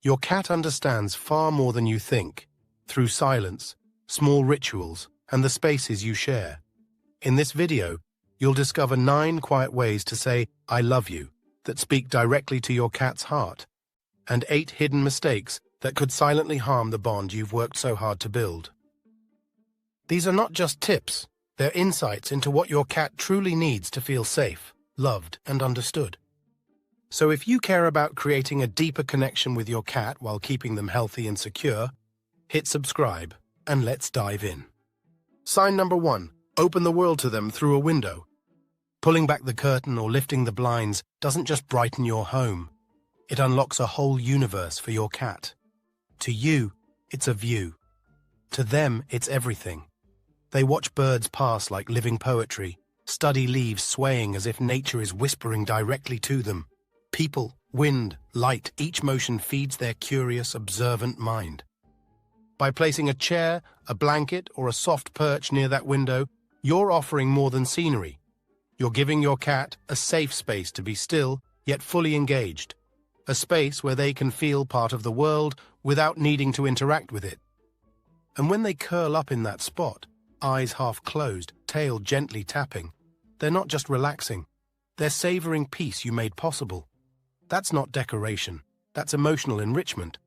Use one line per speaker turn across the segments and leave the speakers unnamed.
Your cat understands far more than you think, through silence, small rituals, and the spaces you share. In this video, you'll discover 9 quiet ways to say, "I love you," that speak directly to your cat's heart, and 8 hidden mistakes that could silently harm the bond you've worked so hard to build. These are not just tips, they're insights into what your cat truly needs to feel safe, loved, and understood. So if you care about creating a deeper connection with your cat while keeping them healthy and secure, hit subscribe, and let's dive in. Sign number 1, open the world to them through a window. Pulling back the curtain or lifting the blinds doesn't just brighten your home, it unlocks a whole universe for your cat. To you, it's a view. To them, it's everything. They watch birds pass like living poetry, study leaves swaying as if nature is whispering directly to them. People, wind, light, each motion feeds their curious, observant mind. By placing a chair, a blanket, or a soft perch near that window, you're offering more than scenery. You're giving your cat a safe space to be still, yet fully engaged. A space where they can feel part of the world without needing to interact with it. And when they curl up in that spot, eyes half closed, tail gently tapping, they're not just relaxing, they're savoring peace you made possible. That's not decoration, that's emotional enrichment.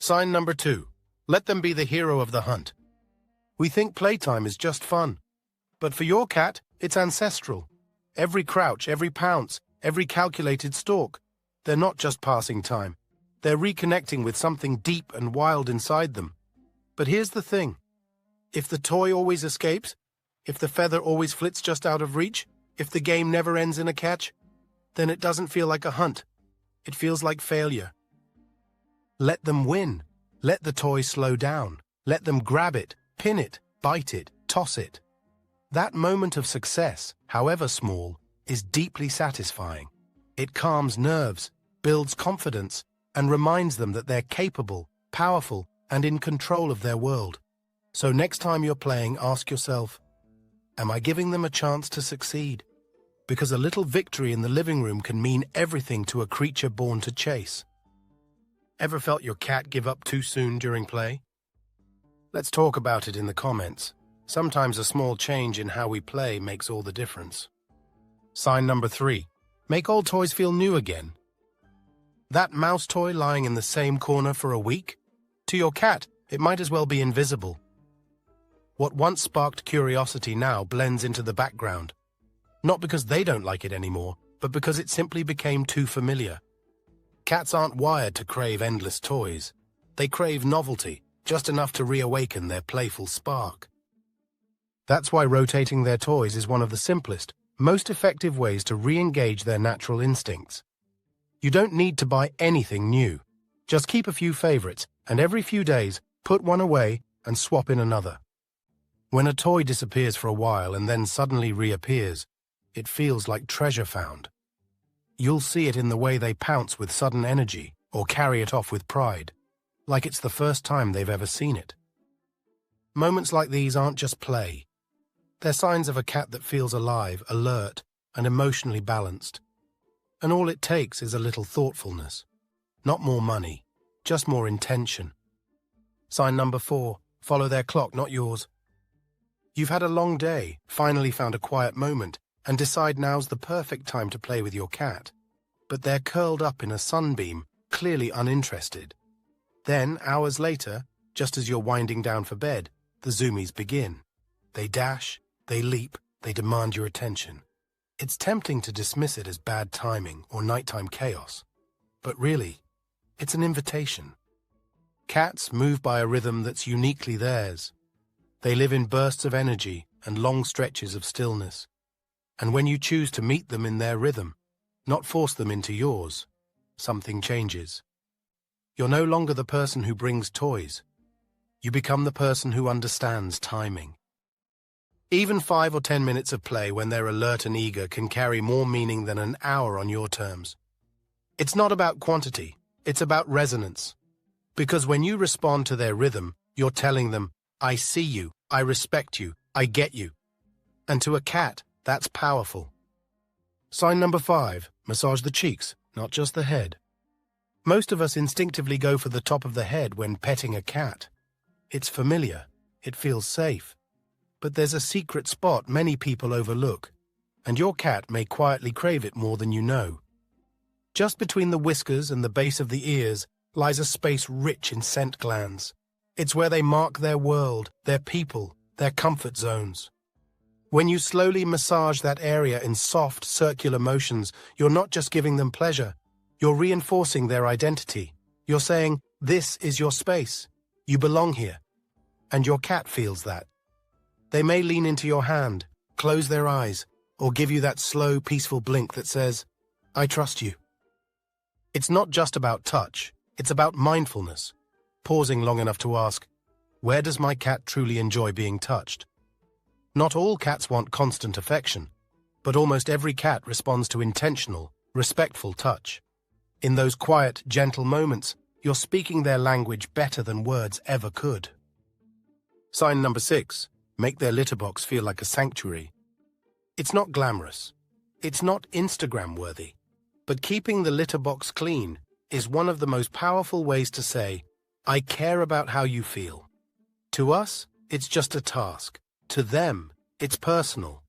Sign number 2, let them be the hero of the hunt. We think playtime is just fun, but for your cat, it's ancestral. Every crouch, every pounce, every calculated stalk, they're not just passing time. They're reconnecting with something deep and wild inside them. But here's the thing. If the toy always escapes, if the feather always flits just out of reach, if the game never ends in a catch, then it doesn't feel like a hunt. It feels like failure. Let them win. Let the toy slow down. Let them grab it, pin it, bite it, toss it. That moment of success, however small, is deeply satisfying. It calms nerves, builds confidence, and reminds them that they're capable, powerful, and in control of their world. So next time you're playing, ask yourself, am I giving them a chance to succeed? Because a little victory in the living room can mean everything to a creature born to chase. Ever felt your cat give up too soon during play? Let's talk about it in the comments. Sometimes a small change in how we play makes all the difference. Sign number 3, make old toys feel new again. That mouse toy lying in the same corner for a week? To your cat, it might as well be invisible. What once sparked curiosity now blends into the background. Not because they don't like it anymore, but because it simply became too familiar. Cats aren't wired to crave endless toys. They crave novelty, just enough to reawaken their playful spark. That's why rotating their toys is one of the simplest, most effective ways to re-engage their natural instincts. You don't need to buy anything new. Just keep a few favorites, and every few days, put one away and swap in another. When a toy disappears for a while and then suddenly reappears, it feels like treasure found. You'll see it in the way they pounce with sudden energy or carry it off with pride, like it's the first time they've ever seen it. Moments like these aren't just play. They're signs of a cat that feels alive, alert, and emotionally balanced. And all it takes is a little thoughtfulness. Not more money, just more intention. Sign number 4, follow their clock, not yours. You've had a long day, finally found a quiet moment, and decide now's the perfect time to play with your cat. But they're curled up in a sunbeam, clearly uninterested. Then, hours later, just as you're winding down for bed, the zoomies begin. They dash, they leap, they demand your attention. It's tempting to dismiss it as bad timing or nighttime chaos. But really, it's an invitation. Cats move by a rhythm that's uniquely theirs. They live in bursts of energy and long stretches of stillness. And when you choose to meet them in their rhythm, not force them into yours, something changes. You're no longer the person who brings toys. You become the person who understands timing. Even 5 or 10 minutes of play when they're alert and eager can carry more meaning than an hour on your terms. It's not about quantity, it's about resonance. Because when you respond to their rhythm, you're telling them, I see you, I respect you, I get you. And to a cat, that's powerful. Sign number 5, massage the cheeks, not just the head. Most of us instinctively go for the top of the head when petting a cat. It's familiar, it feels safe. But there's a secret spot many people overlook, and your cat may quietly crave it more than you know. Just between the whiskers and the base of the ears lies a space rich in scent glands. It's where they mark their world, their people, their comfort zones. When you slowly massage that area in soft, circular motions, you're not just giving them pleasure, you're reinforcing their identity. You're saying, this is your space. You belong here. And your cat feels that. They may lean into your hand, close their eyes, or give you that slow, peaceful blink that says, I trust you. It's not just about touch, it's about mindfulness, pausing long enough to ask, where does my cat truly enjoy being touched? Not all cats want constant affection, but almost every cat responds to intentional, respectful touch. In those quiet, gentle moments, you're speaking their language better than words ever could. Sign number 6. Make their litter box feel like a sanctuary. It's not glamorous. It's not Instagram-worthy. But keeping the litter box clean is one of the most powerful ways to say, I care about how you feel. To us, it's just a task. To them, it's personal.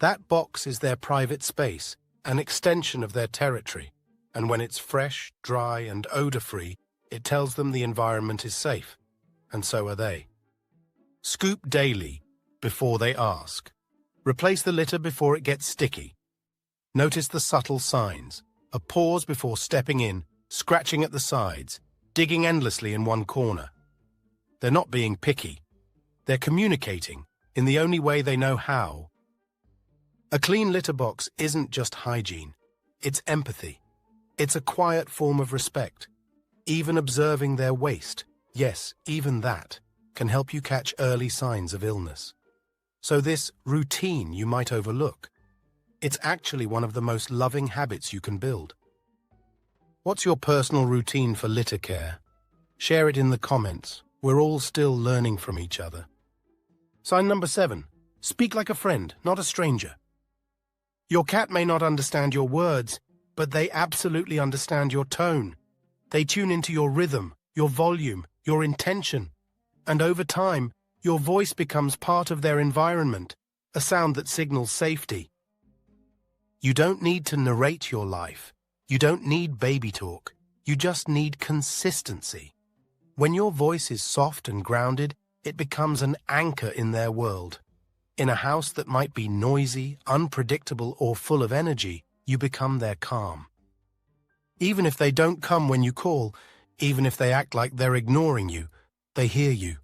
That box is their private space, an extension of their territory. And when it's fresh, dry, and odor-free, it tells them the environment is safe. And so are they. Scoop daily before they ask. Replace the litter before it gets sticky. Notice the subtle signs. A pause before stepping in, scratching at the sides, digging endlessly in one corner. They're not being picky. They're communicating in the only way they know how. A clean litter box isn't just hygiene. It's empathy. It's a quiet form of respect. Even observing their waste, yes, even that, can help you catch early signs of illness. So this routine you might overlook. It's actually one of the most loving habits you can build. What's your personal routine for litter care? Share it in the comments. We're all still learning from each other. Sign number 7. Speak like a friend, not a stranger. Your cat may not understand your words, but they absolutely understand your tone. They tune into your rhythm, your volume, your intention. And over time, your voice becomes part of their environment, a sound that signals safety. You don't need to narrate your life. You don't need baby talk. You just need consistency. When your voice is soft and grounded, it becomes an anchor in their world. In a house that might be noisy, unpredictable, or full of energy, you become their calm. Even if they don't come when you call, even if they act like they're ignoring you, they hear you.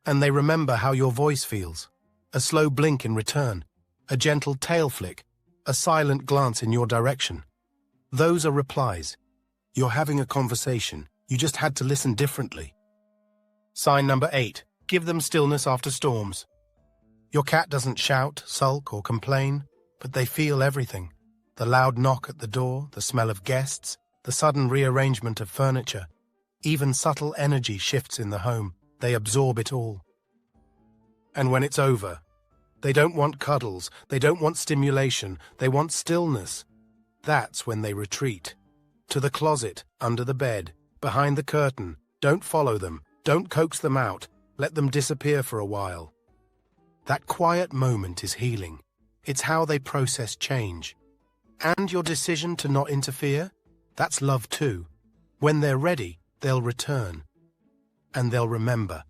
And they remember how your voice feels. A slow blink in return, a gentle tail flick, a silent glance in your direction. Those are replies. You're having a conversation. You just had to listen differently. Sign number 8. Give them stillness after storms. Your cat doesn't shout, sulk, or complain, but they feel everything. The loud knock at the door, the smell of guests, the sudden rearrangement of furniture. Even subtle energy shifts in the home. They absorb it all. And when it's over, they don't want cuddles, they don't want stimulation, they want stillness. That's when they retreat. To the closet, under the bed, behind the curtain. Don't follow them, don't coax them out, let them disappear for a while. That quiet moment is healing. It's how they process change. And your decision to not interfere? That's love too. When they're ready, they'll return. And they'll remember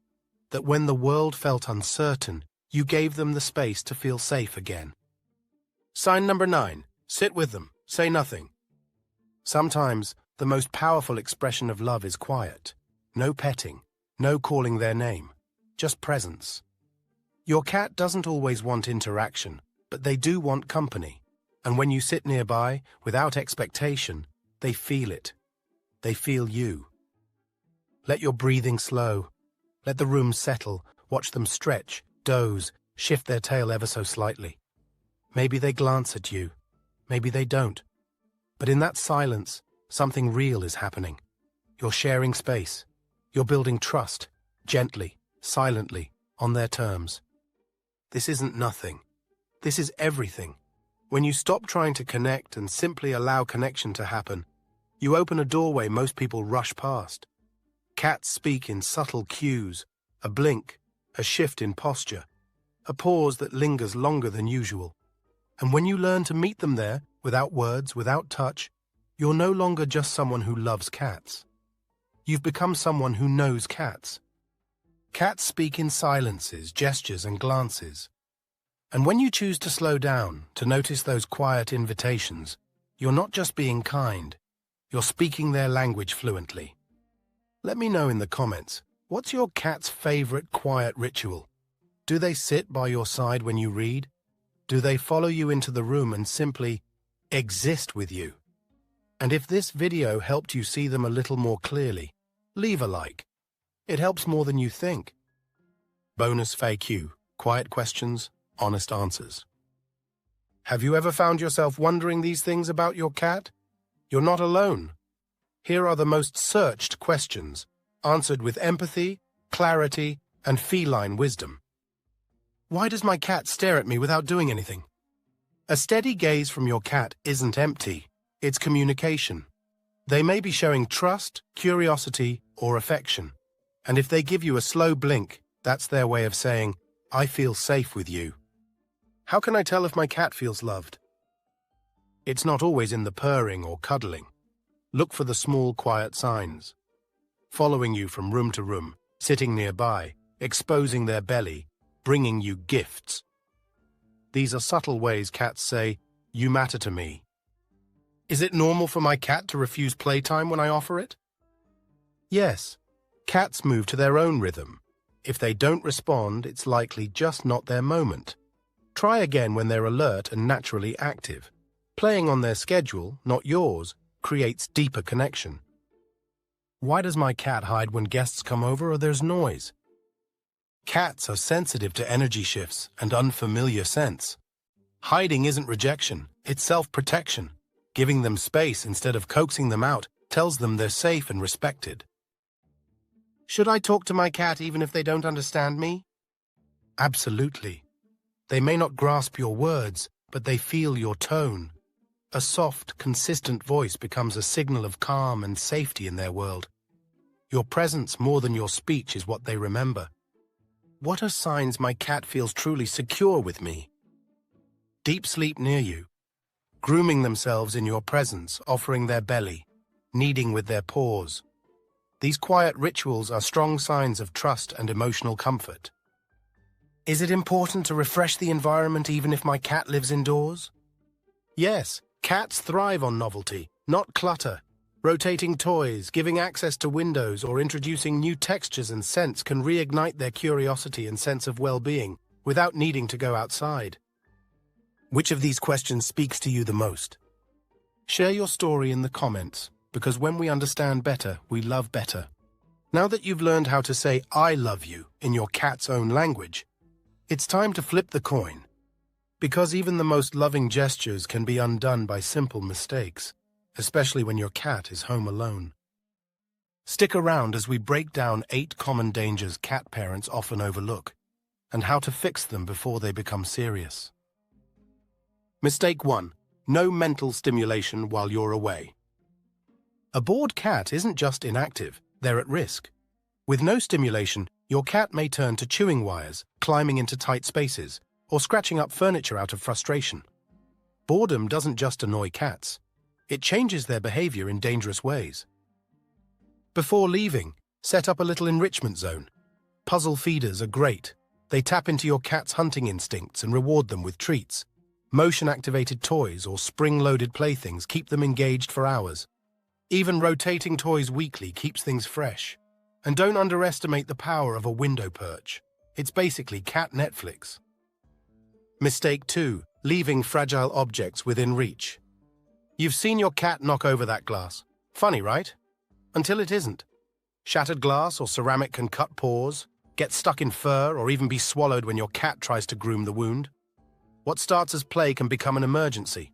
that when the world felt uncertain, you gave them the space to feel safe again. Sign number 9. Sit with them. Say nothing. Sometimes, the most powerful expression of love is quiet. No petting. No calling their name. Just presence. Your cat doesn't always want interaction, but they do want company. And when you sit nearby, without expectation, they feel it. They feel you. Let your breathing slow. Let the room settle. Watch them stretch, doze, shift their tail ever so slightly. Maybe they glance at you. Maybe they don't. But in that silence, something real is happening. You're sharing space. You're building trust, gently, silently, on their terms. This isn't nothing. This is everything. When you stop trying to connect and simply allow connection to happen, You open a doorway most people rush past. Cats speak in subtle cues, a blink, a shift in posture, a pause that lingers longer than usual. And when you learn to meet them there, without words, without touch, you're no longer just someone who loves cats. You've become someone who knows cats. Cats speak in silences, gestures, and glances. And when you choose to slow down, to notice those quiet invitations, you're not just being kind, you're speaking their language fluently. Let me know in the comments, what's your cat's favorite quiet ritual? Do they sit by your side when you read? Do they follow you into the room and simply exist with you? And if this video helped you see them a little more clearly, leave a like. It helps more than you think. Bonus FAQ, quiet questions, honest answers. Have you ever found yourself wondering these things about your cat? You're not alone. Here are the most searched questions, answered with empathy, clarity, and feline wisdom. Why does my cat stare at me without doing anything? A steady gaze from your cat isn't empty, it's communication. They may be showing trust, curiosity, or affection. And if they give you a slow blink, that's their way of saying, I feel safe with you. How can I tell if my cat feels loved? It's not always in the purring or cuddling. Look for the small, quiet signs. Following you from room to room, sitting nearby, exposing their belly, bringing you gifts. These are subtle ways cats say, you matter to me. Is it normal for my cat to refuse playtime when I offer it? Yes. Cats move to their own rhythm. If they don't respond, it's likely just not their moment. Try again when they're alert and naturally active. Playing on their schedule, not yours, creates deeper connection. Why does my cat hide when guests come over or there's noise? Cats are sensitive to energy shifts and unfamiliar scents. Hiding isn't rejection, it's self-protection. Giving them space instead of coaxing them out tells them they're safe and respected. Should I talk to my cat even if they don't understand me? Absolutely. They may not grasp your words, but they feel your tone. A soft, consistent voice becomes a signal of calm and safety in their world. Your presence more than your speech is what they remember. What are signs my cat feels truly secure with me? Deep sleep near you. Grooming themselves in your presence, offering their belly, kneading with their paws. These quiet rituals are strong signs of trust and emotional comfort. Is it important to refresh the environment even if my cat lives indoors? Yes, cats thrive on novelty, not clutter. Rotating toys, giving access to windows, or introducing new textures and scents can reignite their curiosity and sense of well-being without needing to go outside. Which of these questions speaks to you the most? Share your story in the comments, because when we understand better, we love better. Now that you've learned how to say I love you in your cat's own language, it's time to flip the coin. Because even the most loving gestures can be undone by simple mistakes, especially when your cat is home alone. Stick around as we break down 8 common dangers cat parents often overlook, and how to fix them before they become serious. Mistake 1. No mental stimulation while you're away. A bored cat isn't just inactive, they're at risk. With no stimulation, your cat may turn to chewing wires, climbing into tight spaces, or scratching up furniture out of frustration. Boredom doesn't just annoy cats. It changes their behavior in dangerous ways. Before leaving, set up a little enrichment zone. Puzzle feeders are great. They tap into your cat's hunting instincts and reward them with treats. Motion-activated toys or spring-loaded playthings keep them engaged for hours. Even rotating toys weekly keeps things fresh. And don't underestimate the power of a window perch. It's basically cat Netflix. Mistake 2. Leaving fragile objects within reach. You've seen your cat knock over that glass. Funny, right? Until it isn't. Shattered glass or ceramic can cut paws, get stuck in fur, or even be swallowed when your cat tries to groom the wound. What starts as play can become an emergency.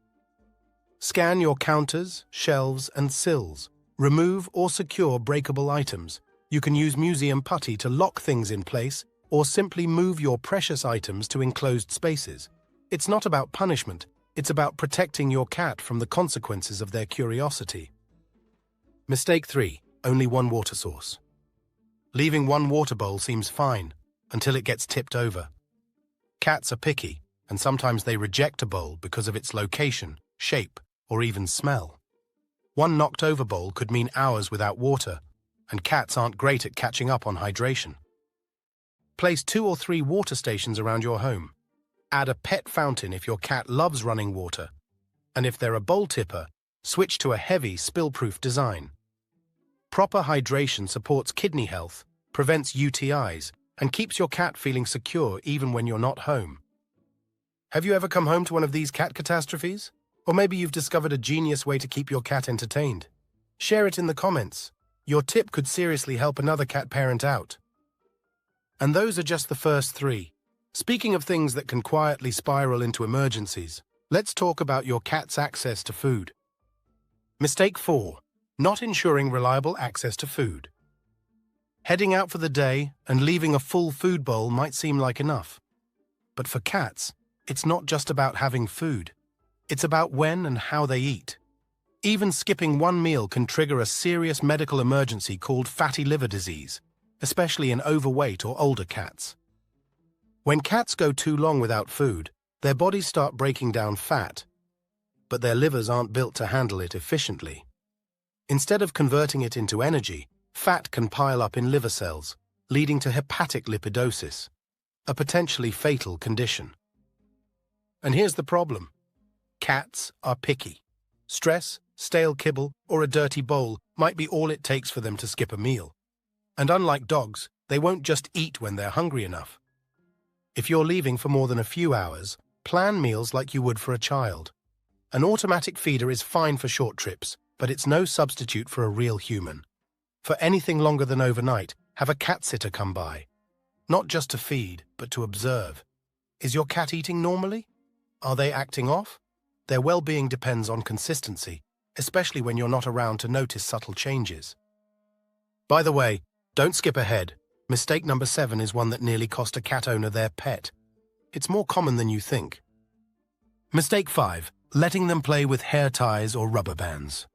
Scan your counters, shelves, and sills. Remove or secure breakable items. You can use museum putty to lock things in place, or simply move your precious items to enclosed spaces. It's not about punishment. It's about protecting your cat from the consequences of their curiosity. Mistake 3. Only one water source. Leaving one water bowl seems fine until it gets tipped over. Cats are picky, and sometimes they reject a bowl because of its location, shape, or even smell. One knocked-over bowl could mean hours without water, and cats aren't great at catching up on hydration. Place 2 or 3 water stations around your home. Add a pet fountain if your cat loves running water, and if they're a bowl tipper, switch to a heavy, spill-proof design. Proper hydration supports kidney health, prevents UTIs, and keeps your cat feeling secure even when you're not home. Have you ever come home to one of these cat catastrophes? Or maybe you've discovered a genius way to keep your cat entertained. Share it in the comments. Your tip could seriously help another cat parent out. And those are just the first 3. Speaking of things that can quietly spiral into emergencies, let's talk about your cat's access to food. Mistake 4. Not ensuring reliable access to food. Heading out for the day and leaving a full food bowl might seem like enough. But for cats, it's not just about having food. It's about when and how they eat. Even skipping one meal can trigger a serious medical emergency called fatty liver disease, especially in overweight or older cats. When cats go too long without food, their bodies start breaking down fat, but their livers aren't built to handle it efficiently. Instead of converting it into energy, fat can pile up in liver cells, leading to hepatic lipidosis, a potentially fatal condition. And here's the problem. Cats are picky. Stress, stale kibble, or a dirty bowl might be all it takes for them to skip a meal. And unlike dogs, they won't just eat when they're hungry enough. If you're leaving for more than a few hours, plan meals like you would for a child. An automatic feeder is fine for short trips, but it's no substitute for a real human. For anything longer than overnight, have a cat sitter come by. Not just to feed, but to observe. Is your cat eating normally? Are they acting off? Their well-being depends on consistency, especially when you're not around to notice subtle changes. By the way, don't skip ahead. Mistake number 7 is one that nearly cost a cat owner their pet. It's more common than you think. Mistake 5. Letting them play with hair ties or rubber bands.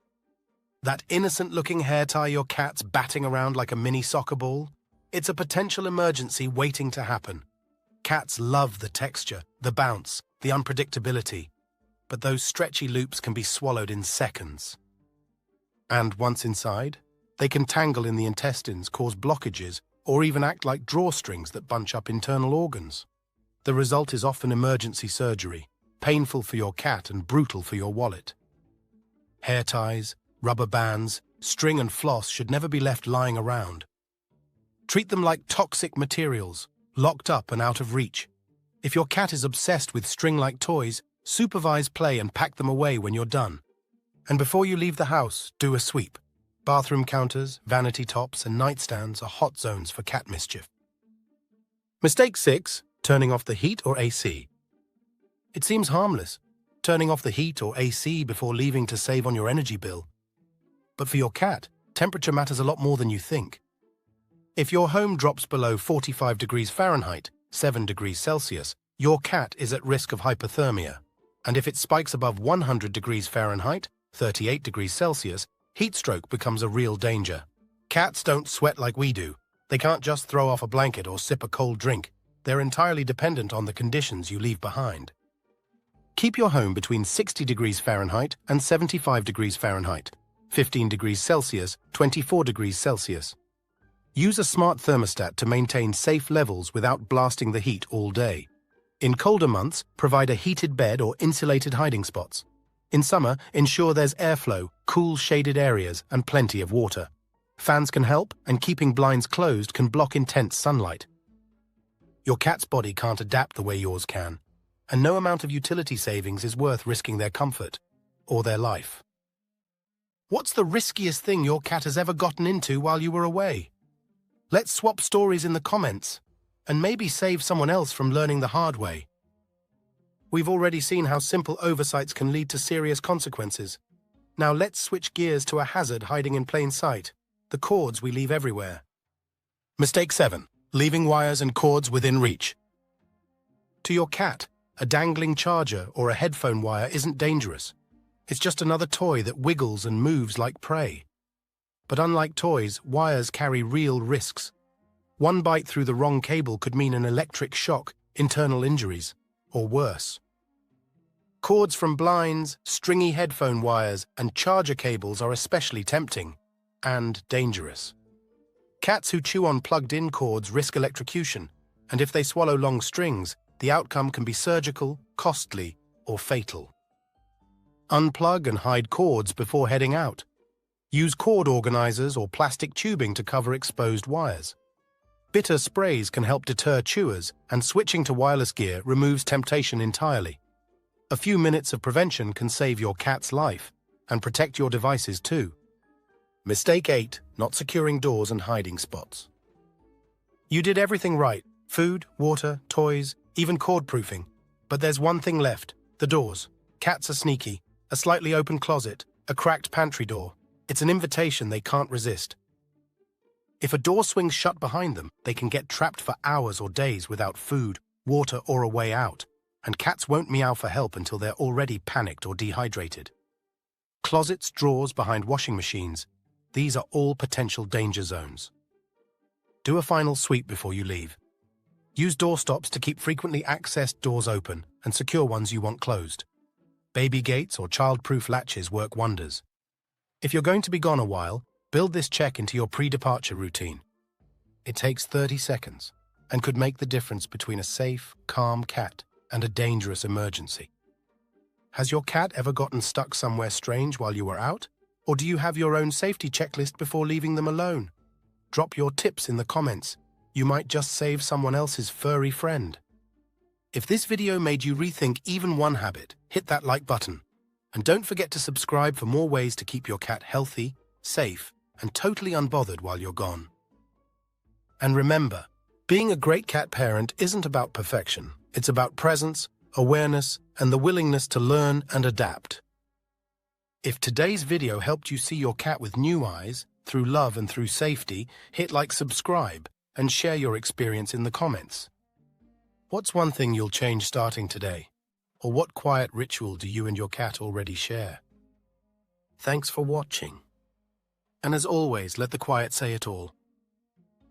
That innocent-looking hair tie your cat's batting around like a mini soccer ball? It's a potential emergency waiting to happen. Cats love the texture, the bounce, the unpredictability, but those stretchy loops can be swallowed in seconds. And once inside, they can tangle in the intestines, cause blockages, or even act like drawstrings that bunch up internal organs. The result is often emergency surgery, painful for your cat and brutal for your wallet. Hair ties, rubber bands, string and floss should never be left lying around. Treat them like toxic materials, locked up and out of reach. If your cat is obsessed with string-like toys, supervise play and pack them away when you're done. And before you leave the house, do a sweep. Bathroom counters, vanity tops, and nightstands are hot zones for cat mischief. Mistake 6. Turning off the heat or AC. It seems harmless, turning off the heat or AC before leaving to save on your energy bill. But for your cat, temperature matters a lot more than you think. If your home drops below 45 degrees Fahrenheit, 7 degrees Celsius, your cat is at risk of hypothermia. And if it spikes above 100 degrees Fahrenheit, 38 degrees Celsius, heat stroke becomes a real danger. Cats don't sweat like we do. They can't just throw off a blanket or sip a cold drink. They're entirely dependent on the conditions you leave behind. Keep your home between 60 degrees Fahrenheit and 75 degrees Fahrenheit, 15 degrees Celsius, 24 degrees Celsius. Use a smart thermostat to maintain safe levels without blasting the heat all day. In colder months, provide a heated bed or insulated hiding spots. In summer, ensure there's airflow, cool shaded areas, and plenty of water. Fans can help, and keeping blinds closed can block intense sunlight. Your cat's body can't adapt the way yours can, and no amount of utility savings is worth risking their comfort or their life. What's the riskiest thing your cat has ever gotten into while you were away? Let's swap stories in the comments, and maybe save someone else from learning the hard way. We've already seen how simple oversights can lead to serious consequences. Now let's switch gears to a hazard hiding in plain sight: the cords we leave everywhere. Mistake 7. Leaving wires and cords within reach. To your cat, a dangling charger or a headphone wire isn't dangerous. It's just another toy that wiggles and moves like prey. But unlike toys, wires carry real risks. One bite through the wrong cable could mean an electric shock, internal injuries, or worse. Cords from blinds, stringy headphone wires, and charger cables are especially tempting and dangerous. Cats who chew on plugged-in cords risk electrocution, and if they swallow long strings, the outcome can be surgical, costly, or fatal. Unplug and hide cords before heading out. Use cord organizers or plastic tubing to cover exposed wires. Bitter sprays can help deter chewers, and switching to wireless gear removes temptation entirely. A few minutes of prevention can save your cat's life and protect your devices too. Mistake 8, not securing doors and hiding spots. You did everything right: food, water, toys, even cord proofing. But there's one thing left: the doors. Cats are sneaky. A slightly open closet, a cracked pantry door. It's an invitation they can't resist. If a door swings shut behind them, they can get trapped for hours or days without food, water, or a way out, and cats won't meow for help until they're already panicked or dehydrated. Closets, drawers behind washing machines, these are all potential danger zones. Do a final sweep before you leave. Use door stops to keep frequently accessed doors open and secure ones you want closed. Baby gates or child-proof latches work wonders. If you're going to be gone a while, build this check into your pre-departure routine. It takes 30 seconds and could make the difference between a safe, calm cat and a dangerous emergency. Has your cat ever gotten stuck somewhere strange while you were out? Or do you have your own safety checklist before leaving them alone? Drop your tips in the comments. You might just save someone else's furry friend. If this video made you rethink even one habit, hit that like button. And don't forget to subscribe for more ways to keep your cat healthy, safe, and totally unbothered while you're gone. And remember, being a great cat parent isn't about perfection. It's about presence, awareness, and the willingness to learn and adapt. If today's video helped you see your cat with new eyes, through love and through safety, hit like, subscribe, and share your experience in the comments. What's one thing you'll change starting today? Or what quiet ritual do you and your cat already share? Thanks for watching. And as always, let the quiet say it all.